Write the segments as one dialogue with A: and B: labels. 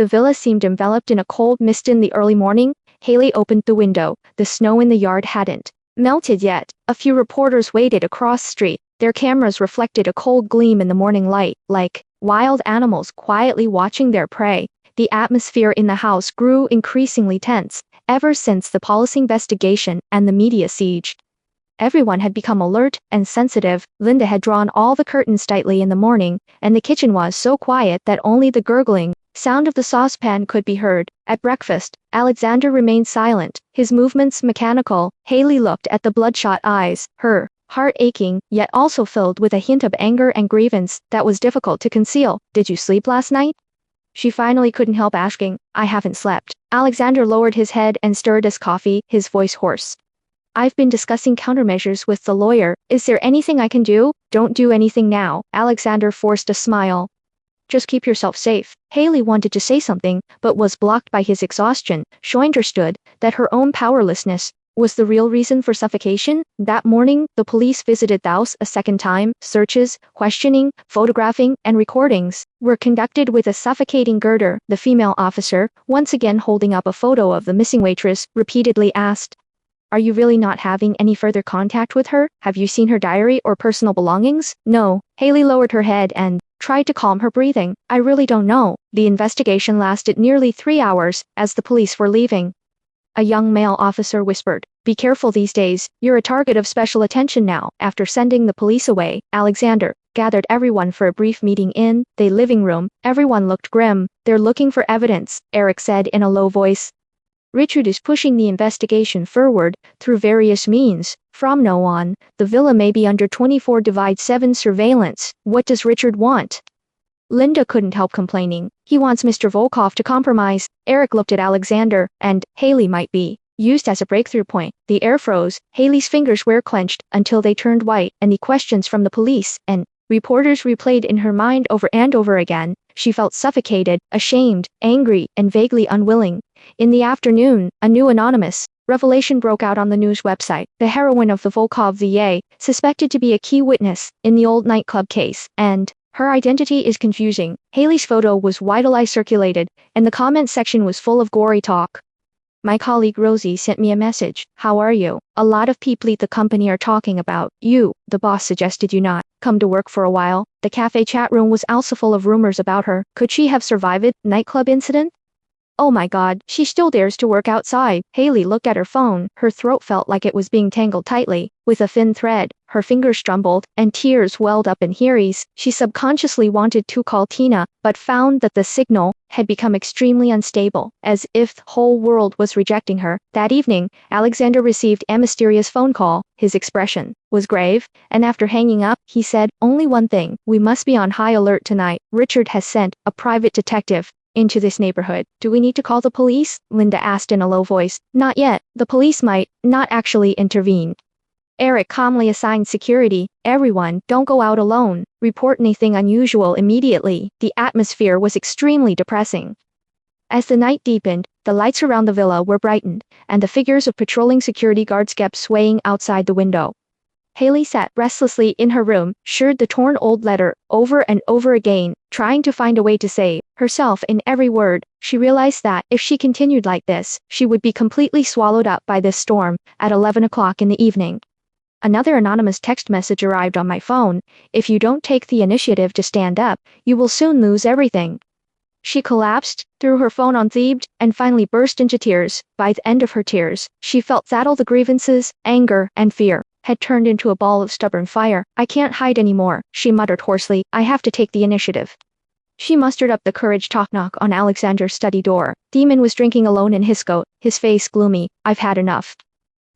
A: The villa seemed enveloped in a cold mist in the early morning. Haley opened the window. The snow in the yard hadn't melted yet. A few reporters waited across the street. Their cameras reflected a cold gleam in the morning light, like wild animals quietly watching their prey. The atmosphere in the house grew increasingly tense, ever since the police investigation and the media siege. Everyone had become alert and sensitive. Linda had drawn all the curtains tightly in the morning, and the kitchen was so quiet that only the gurgling sound of the saucepan could be heard. At breakfast, Alexander remained silent, his movements mechanical. Haley looked at the bloodshot eyes, her heart aching, yet also filled with a hint of anger and grievance that was difficult to conceal. "Did you sleep last night?" She finally couldn't help asking. "I haven't slept." Alexander lowered his head and stirred his coffee, his voice hoarse. "I've been discussing countermeasures with the lawyer. Is there anything I can do?" "Don't do anything now." Alexander forced a smile. "Just keep yourself safe." Haley wanted to say something, but was blocked by his exhaustion. She understood that her own powerlessness was the real reason for suffocation. That morning, the police visited the house a second time. Searches, questioning, photographing, and recordings were conducted with a suffocating Girder. The female officer, once again holding up a photo of the missing waitress, repeatedly asked, "Are you really not having any further contact with her? Have you seen her diary or personal belongings?" "No." Haley lowered her head and tried to calm her breathing. "I really don't know." The investigation lasted nearly 3 hours. As the police were leaving, a young male officer whispered, "Be careful these days, you're a target of special attention now." After sending the police away, Alexander gathered everyone for a brief meeting in the living room. Everyone looked grim. "They're looking for evidence," Eric said in a low voice. "Richard is pushing the investigation forward through various means. From now on, the villa may be under 24/7 surveillance." "What does Richard want?" Linda couldn't help complaining. "He wants Mr. Volkov to compromise." Eric looked at Alexander, and Haley might be used as a breakthrough point. The air froze. Haley's fingers were clenched until they turned white, and the questions from the police and reporters replayed in her mind over and over again. She felt suffocated, ashamed, angry, and vaguely unwilling. In the afternoon, a new anonymous revelation broke out on the news website. The heroine of the Volkov VA, suspected to be a key witness in the old nightclub case, and her identity is confusing. Haley's photo was widely circulated, and the comment section was full of gory talk. "My colleague Rosie sent me a message. How are you? A lot of people at the company are talking about you. The boss suggested you not come to work for a while." The cafe chat room was also full of rumors about her. Could she have survived the nightclub incident? "Oh my god, she still dares to work outside." Haley looked at her phone. Her throat felt like it was being tangled tightly with a thin thread. Her fingers trembled, and tears welled up in Harry's. She subconsciously wanted to call Tina, but found that the signal had become extremely unstable, as if the whole world was rejecting her. That evening, Alexander received a mysterious phone call. His expression was grave, and after hanging up, he said, "Only one thing. We must be on high alert tonight. Richard has sent a private detective into this neighborhood." "Do we need to call the police?" Linda asked in a low voice. "Not yet. The police might not actually intervene." Eric calmly assigned security. "Everyone, don't go out alone. Report anything unusual immediately." The atmosphere was extremely depressing. As the night deepened, the lights around the villa were brightened, and the figures of patrolling security guards kept swaying outside the window. Haley sat restlessly in her room, sheared the torn old letter over and over again, trying to find a way to save herself in every word. She realized that if she continued like this, she would be completely swallowed up by this storm. At 11 o'clock in the evening, another anonymous text message arrived on my phone. "If you don't take the initiative to stand up, you will soon lose everything." She collapsed, threw her phone on Thebes, and finally burst into tears. By the end of her tears, she felt that all the grievances, anger, and fear had turned into a ball of stubborn fire. "I can't hide anymore," she muttered hoarsely. "I have to take the initiative." She mustered up the courage to knock on Alexander's study door. Demon was drinking alone in his coat, his face gloomy. "I've had enough."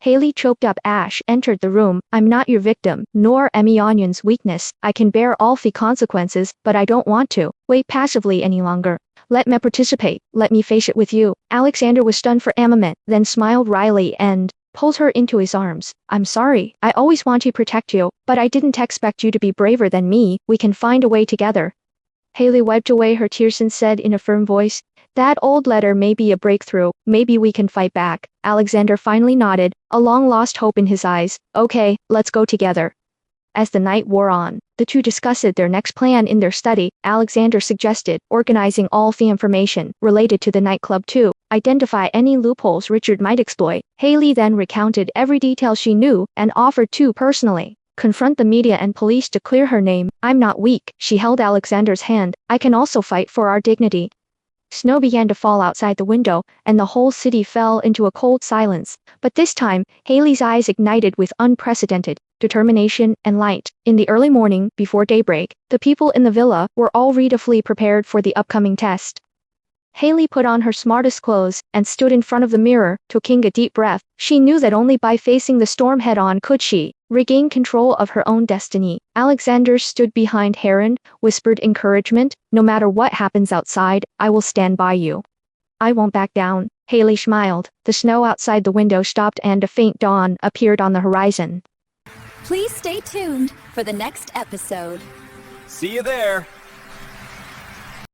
A: Haley choked up ash, entered the room. "I'm not your victim, nor Emmy Onion's weakness. I can bear all the consequences, but I don't want to wait passively any longer. Let me participate. Let me face it with you." Alexander was stunned for a moment, then smiled wryly and pulled her into his arms. "I'm sorry. I always want to protect you, but I didn't expect you to be braver than me. We can find a way together." Haley wiped away her tears and said in a firm voice, "That old letter may be a breakthrough. Maybe we can fight back." Alexander finally nodded, a long-lost hope in his eyes. "Okay, let's go together." As the night wore on, The two discussed their next plan in their study. Alexander suggested organizing all the information related to the nightclub to identify any loopholes Richard might exploit. Haley then recounted every detail she knew and offered to personally confront the media and police to clear her name. I'm not weak. She held Alexander's hand. I can also fight for our dignity. Snow began to fall outside the window, and the whole city fell into a cold silence. But this time, Haley's eyes ignited with unprecedented determination and light. In the early morning, before daybreak, the people in the villa were already prepared for the upcoming test. Haley put on her smartest clothes and stood in front of the mirror, taking a deep breath. She knew that only by facing the storm head-on could she regain control of her own destiny. Alexander stood behind Heron, whispered encouragement, "No matter what happens outside, I will stand by you. I won't back down." Haley smiled. The snow outside the window stopped and a faint dawn appeared on the horizon.
B: Please stay tuned for the next episode.
C: See you there.